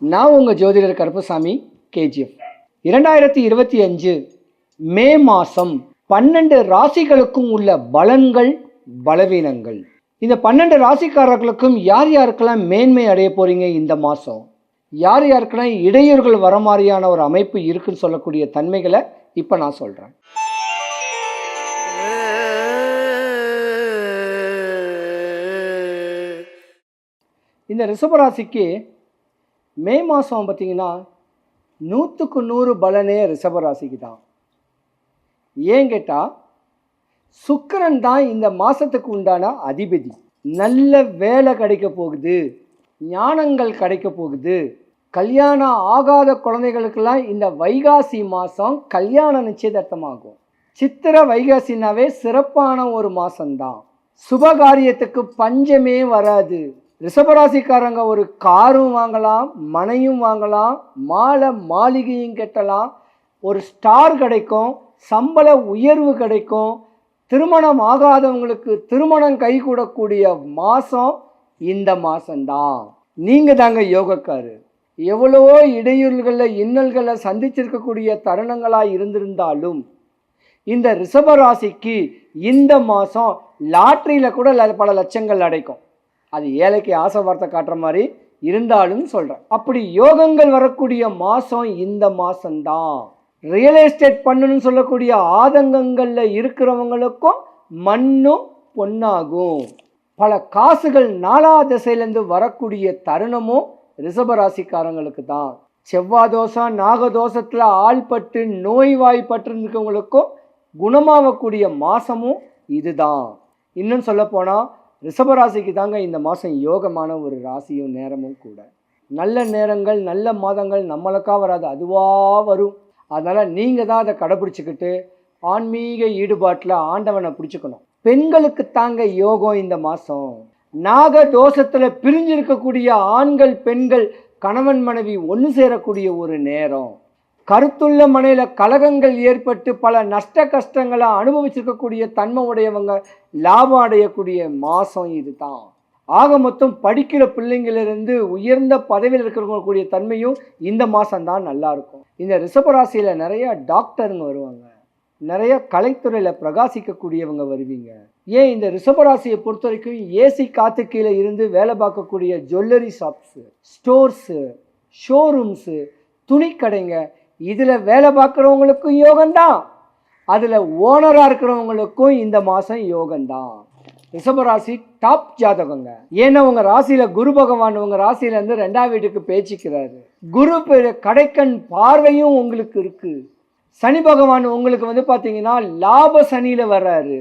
நான் உங்கள் ஜோதிடர் கருப்பசாமி கேஜிஎஃப். 2025 மே மாதம் 12 ராசிகளுக்கும் உள்ள பலன்கள் பலவீனங்கள். இந்த 12 ராசிக்காரர்களுக்கும் யார் யாருக்கெல்லாம் மேன்மை அடைய போகிறீங்க இந்த மாதம், யார் யாருக்கெல்லாம் இடையூறுகள் வர மாதிரியான ஒரு அமைப்பு இருக்குன்னு சொல்லக்கூடிய தன்மைகளை இப்போ நான் சொல்கிறேன். இந்த ரிஷபராசிக்கு மே மாதம் பார்த்திங்கன்னா 100க்கு 100 பலனே ரிஷபராசிக்கு தான். ஏன் கேட்டால் சுக்கிரன் தான் இந்த மாதத்துக்கு உண்டான அதிபதி. நல்ல வேலை கிடைக்க போகுது, ஞானங்கள் கிடைக்க போகுது. கல்யாணம் ஆகாத குழந்தைகளுக்கெல்லாம் இந்த வைகாசி மாதம் கல்யாண நிச்சயதார்த்தமாகும். சித்திரை வைகாசினாவே சிறப்பான ஒரு மாதம்தான். சுபகாரியத்துக்கு பஞ்சமே வராது. ரிஷபராசிக்காரங்க ஒரு காரும் வாங்கலாம், மனையும் வாங்கலாம், மாளிகையும் கட்டலாம், ஒரு ஸ்டார் கிடைக்கும், சம்பள உயர்வு கிடைக்கும். திருமணம் ஆகாதவங்களுக்கு திருமணம் கைகூடக்கூடிய மாதம் இந்த மாதம்தான். நீங்கள் தாங்க யோகக்காரு. எவ்வளவோ இடையூறுகளில் இன்னல்களை சந்திச்சிருக்கக்கூடிய தருணங்களாக இருந்திருந்தாலும் இந்த ரிஷபராசிக்கு இந்த மாதம் லாட்ரியில் கூட பல லட்சங்கள் அடைக்கும். அது ஏழைக்கு ஆசை வார்த்தை காட்டுற மாதிரி இருந்தாலும் சொல்கிறேன். அப்படி யோகங்கள் வரக்கூடிய மாதம் இந்த மாதம்தான். ரியல் எஸ்டேட் பண்ணணும்னு சொல்லக்கூடிய ஆதங்கங்களில் இருக்கிறவங்களுக்கும் மண்ணும் பொன்னாகும். பல காசுகள் 4ஆம் திசையிலேருந்து வரக்கூடிய தருணமும் ரிஷபராசிக்காரங்களுக்கு தான். செவ்வாய் தோஷம் நாகதோஷத்தில் ஆள்பட்டு நோய்வாய்ப்பட்டு இருக்கவங்களுக்கும் குணமாகக்கூடிய மாதமும் இதுதான். இன்னும் சொல்லப்போனால் ரிஷபராசிக்கு தாங்க இந்த மாதம் யோகமான ஒரு ராசியும் நேரமும் கூட. நல்ல நேரங்கள் நல்ல மாதங்கள் நம்மளுக்கா வராது, அதுவாக வரும். அதனால் நீங்கள் தான் அதை கடைப்பிடிச்சிக்கிட்டு ஆன்மீக ஈடுபாட்டில் ஆண்டவனை பிடிச்சிக்கணும். பெண்களுக்கு தாங்க யோகம் இந்த மாதம். நாக தோஷத்தில் பிரிஞ்சிருக்கக்கூடிய ஆண்கள் பெண்கள் கணவன் மனைவி ஒன்று சேரக்கூடிய ஒரு நேரம். கருத்துள்ள மனையில் கலகங்கள் ஏற்பட்டு பல நஷ்ட கஷ்டங்களை அனுபவிச்சிருக்கக்கூடிய தன்மை உடையவங்க லாபம் அடையக்கூடிய மாதம் இது தான். ஆக மொத்தம் படிக்கிற பிள்ளைங்களிலிருந்து உயர்ந்த பதவியில் இருக்கிறவங்களுடைய தன்மையும் இந்த மாதம்தான் நல்லாயிருக்கும். இந்த ரிஷபராசியில் நிறைய டாக்டருங்க வருவாங்க, நிறைய கலைத்துறையில் பிரகாசிக்கக்கூடியவங்க வருவீங்க. ஏன் இந்த ரிஷபராசியை பொறுத்த வரைக்கும் ஏசி காற்று கீழே இருந்து வேலை பார்க்கக்கூடிய ஜுவல்லரி ஷாப்ஸு, ஸ்டோர்ஸு, ஷோரூம்ஸு, துணிக்கடைங்க, இதில் வேலை பார்க்குறவங்களுக்கும் யோகம்தான், அதில் ஓனராக இருக்கிறவங்களுக்கும் இந்த மாதம் யோகம்தான். ரிஷபராசி டாப் ஜாதகங்க. ஏன்னா உங்கள் ராசியில் குரு பகவான் உங்கள் ராசியிலேருந்து 2ஆம் வீட்டுக்கு பேச்சிக்கிறாரு. குரு கடைக்கண் பார்வையும் உங்களுக்கு இருக்குது. சனி பகவான் உங்களுக்கு பார்த்தீங்கன்னா லாப சனியில் வர்றாரு.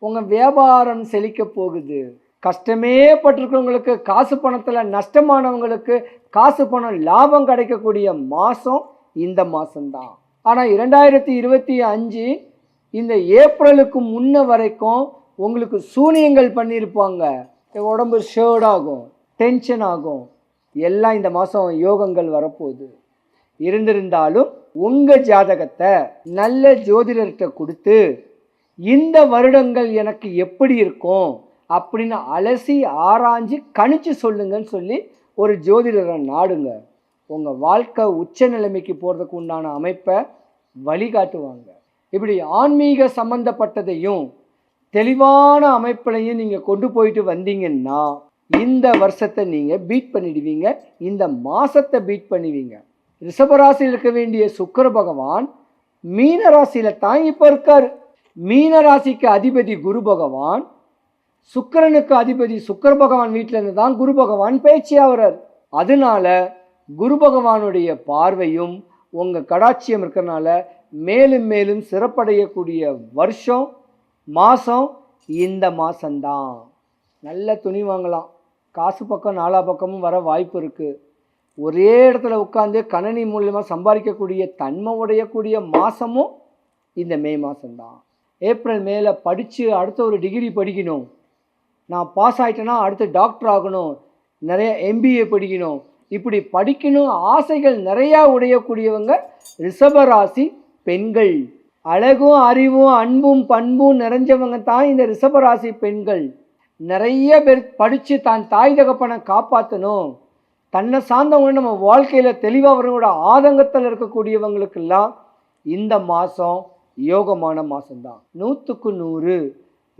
உங்கள் வியாபாரம் செழிக்க போகுது. கஷ்டமே பட்டிருக்கிறவங்களுக்கு, காசு பணத்தில் நஷ்டமானவங்களுக்கு காசு பணம் லாபம் கிடைக்கக்கூடிய மாதம் இந்த மாதம்தான். ஆனால் 2025 இந்த ஏப்ரலுக்கு முன்ன வரைக்கும் உங்களுக்கு சூனியங்கள் பண்ணியிருப்பாங்க. உடம்பு ஷேர்ட் ஆகும், டென்ஷன் ஆகும். எல்லாம் இந்த மாதம் யோகங்கள் வரப்போகுது. இருந்திருந்தாலும் உங்கள் ஜாதகத்தை நல்ல ஜோதிடர்கிட்ட கொடுத்து இந்த வருடங்கள் எனக்கு எப்படி இருக்கும் அப்படின்னு அலசி ஆராய்ஞ்சு கணிச்சு சொல்லுங்கன்னு சொல்லி ஒரு ஜோதிடரை நாடுங்க. உங்கள் வாழ்க்கை உச்ச நிலைமைக்கு போகிறதுக்கு உண்டான அமைப்பை வழிகாட்டுவாங்க. இப்படி ஆன்மீக சம்பந்தப்பட்டதையும் தெளிவான அமைப்பிலையும் நீங்கள் கொண்டு போயிட்டு வந்தீங்கன்னா இந்த வருஷத்தை நீங்கள் பீட் பண்ணிடுவீங்க, இந்த மாதத்தை பீட் பண்ணுவீங்க. ரிஷபராசியில் இருக்க வேண்டிய சுக்கிர பகவான் மீன ராசியில் தான் இப்போ இருக்கார். மீன ராசிக்கு அதிபதி குரு பகவான், சுக்கிரனுக்கு அதிபதி சுக்கிர பகவான் வீட்டில் இருந்து தான் குரு பகவான் பேச்சியாகிறார். அதனால குரு பகவானுடைய பார்வையும் உங்கள் கடாட்சியம் இருக்கிறனால மேலும் மேலும் சிறப்படையக்கூடிய வருஷம் மாதம் இந்த மாதம்தான். நல்ல துணி வாங்கலாம், காசு பக்கம் 4 பக்கமும் வர வாய்ப்பு இருக்குது. ஒரே இடத்துல உட்காந்து கணனி மூலமாக சம்பாதிக்கக்கூடிய தன்மை உடையக்கூடிய மாதமும் இந்த மே மாதம்தான். ஏப்ரல் மேலே படித்து அடுத்த ஒரு டிகிரி படிக்கணும், நான் பாஸ் ஆகிட்டேன்னா அடுத்து டாக்டர் ஆகணும், நிறைய MBA படிக்கணும், இப்படி படிக்கணும் ஆசைகள் நிறையா உடையக்கூடியவங்க ரிஷபராசி பெண்கள். அழகும் அறிவும் அன்பும் பண்பும் நிறைஞ்சவங்க தான் இந்த ரிஷபராசி பெண்கள். நிறைய பேர் படித்து தான் தாய் தகப்பனை காப்பாற்றணும், தன்னை சார்ந்தவங்க நம்ம வாழ்க்கையில் தெளிவாக அவங்களோட ஆதங்கத்தில் இருக்கக்கூடியவங்களுக்கெல்லாம் இந்த மாதம் யோகமான மாதம்தான். 100க்கு 100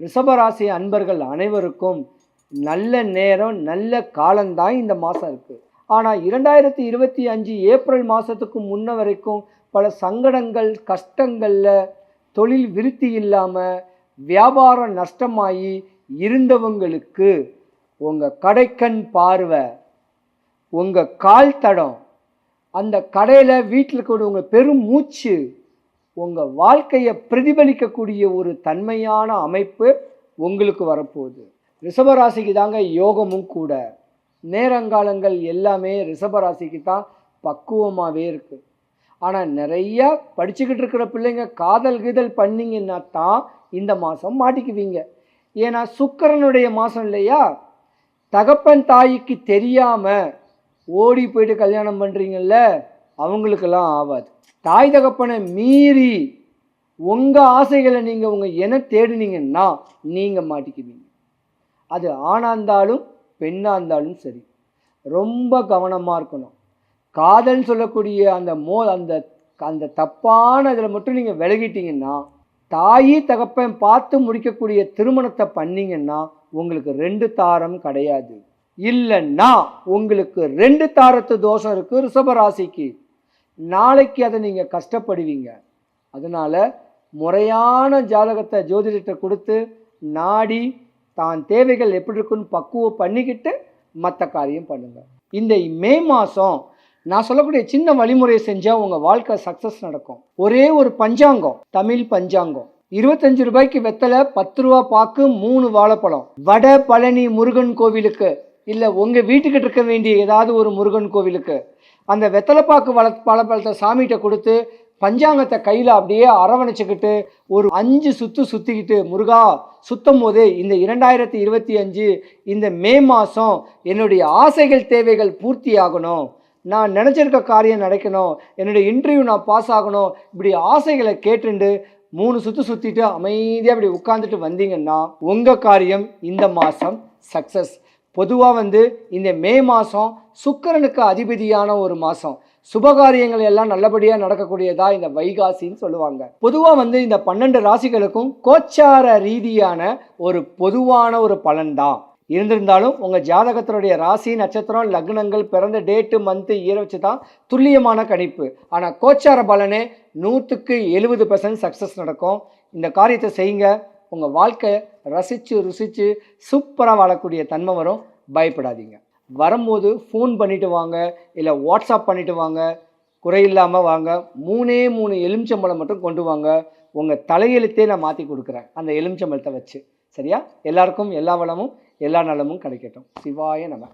ரிஷபராசி அன்பர்கள் அனைவருக்கும் நல்ல நேரம் நல்ல காலம்தான் இந்த மாதம் இருக்குது. ஆனால் 2025 ஏப்ரல் மாதத்துக்கு முன்ன வரைக்கும் பல சங்கடங்கள் கஷ்டங்களில் தொழில் விருத்தி இல்லாமல் வியாபாரம் நஷ்டமாகி இருந்தவங்களுக்கு உங்கள் கடைக்கண் பார்வை, உங்கள் கால் தடம், அந்த கடையில் வீட்டில் இருக்கக்கூடிய பெரும் மூச்சு, உங்கள் வாழ்க்கையை பிரதிபலிக்கக்கூடிய ஒரு தன்மையான அமைப்பு உங்களுக்கு வரப்போகுது. ரிஷபராசிக்கு தாங்க யோகமும் கூட. நேரங்காலங்கள் எல்லாமே ரிஷபராசிக்கு தான் பக்குவமாகவே இருக்குது. ஆனால் நிறையா படிச்சுக்கிட்டு இருக்கிற பிள்ளைங்க காதல் கீதல் பண்ணிங்கன்னா தான் இந்த மாதம் மாட்டிக்குவீங்க. ஏன்னா சுக்கிரனுடைய மாதம் இல்லையா? தகப்பன் தாய்க்கு தெரியாமல் ஓடி போயிட்டு கல்யாணம் பண்ணுறீங்கல்ல, அவங்களுக்கெல்லாம் ஆகாது. தாய் தகப்பனை மீறி உங்கள் ஆசைகளை நீங்கள் உங்கள் தேடினீங்கன்னா நீங்கள் மாட்டிக்குவீங்க. அது ஆணாக இருந்தாலும் பெண்ணாக இருந்தாலும் சரி, ரொம்ப கவனமாக இருக்கணும். காதல் சொல்லக்கூடிய அந்த அந்த தப்பான இதில் மட்டும் நீங்கள் விலகிட்டீங்கன்னா, தாயி தகப்பன் பார்த்து முடிக்கக்கூடிய திருமணத்தை பண்ணிங்கன்னா உங்களுக்கு 2 தாரம் கிடையாது. இல்லைன்னா உங்களுக்கு 2 தாரத்து தோஷம் இருக்குது ரிஷபராசிக்கு. நாளைக்கு அதை நீங்கள் கஷ்டப்படுவீங்க. அதனால் முறையான ஜாதகத்தை ஜோதிடத்தை கொடுத்து நாடி தான் தேவைகள் எப்படி இருக்குன்னு பக்குவம் பண்ணிக்கிட்டு மற்ற காரியம் பண்ணுங்கள். இந்த மே மாதம் நான் சொல்லக்கூடிய சின்ன வழிமுறையை செஞ்சால் உங்கள் வாழ்க்கை சக்ஸஸ் நடக்கும். ஒரே ஒரு பஞ்சாங்கம், தமிழ் பஞ்சாங்கம். 25 ரூபாய்க்கு வெத்தலை, 10 ரூபா பாக்கு, 3 வாழைப்பழம். வட பழனி முருகன் கோவிலுக்கு இல்லை உங்கள் வீட்டுக்கிட்ட இருக்க வேண்டிய ஏதாவது ஒரு முருகன் கோவிலுக்கு அந்த வெத்தலைப்பாக்கு பழப்பழத்தை சாமிகிட்ட கொடுத்து பஞ்சாங்கத்தை கையில் அப்படியே அரவணைச்சிக்கிட்டு ஒரு 5 சுற்று சுற்றிக்கிட்டு, முருகா சுத்தம் போது இந்த 2025 இந்த மே மாதம் என்னுடைய ஆசைகள் தேவைகள் பூர்த்தி ஆகணும், நான் நினச்சிருக்க காரியம் நடக்கணும், என்னுடைய இன்டர்வியூ நான் பாஸ் ஆகணும், இப்படி ஆசைகளை கேட்டுண்டு 3 சுற்று சுற்றிட்டு அமைதியாக இப்படி உட்காந்துட்டு வந்தீங்கன்னா உங்கள் காரியம் இந்த மாதம் சக்ஸஸ். பொதுவாக இந்த மே மாதம் சுக்கிரனுக்கு அதிபதியான ஒரு மாதம். சுபகாரியங்கள் எல்லாம் நல்லபடியாக நடக்கக்கூடியதா இந்த வைகாசின்னு சொல்லுவாங்க. பொதுவாக இந்த 12 ராசிகளுக்கும் கோச்சார ரீதியான ஒரு பொதுவான ஒரு பலன்தான் இருந்திருந்தாலும் உங்கள் ஜாதகத்தினுடைய ராசி நட்சத்திரம் லக்னங்கள் பிறந்த டேட்டு மந்த்து இயரை வச்சு தான் துல்லியமான கணிப்பு. ஆனால் கோச்சார பலனே 100க்கு 70% சக்ஸஸ் நடக்கும். இந்த காரியத்தை செய்யுங்க, உங்கள் வாழ்க்கை ரசித்து ருசித்து சூப்பராக வாழக்கூடிய தன்மை வரும். பயப்படாதீங்க. வரும்போது ஃபோன் பண்ணிவிட்டு வாங்க, இல்லை வாட்ஸ்அப் பண்ணிவிட்டு வாங்க, குறையில்லாமல் வாங்க. 3 எலுமிச்சம்பழம் மட்டும் கொண்டு வாங்க. உங்கள் தலையெழுத்தே நான் மாற்றி கொடுக்குறேன் அந்த எலுமிச்சம்பழத்தை வச்சு. சரியா? எல்லாருக்கும் எல்லா வளமும் எல்லா நலமும் கிடைக்கட்டும். சிவாய நம.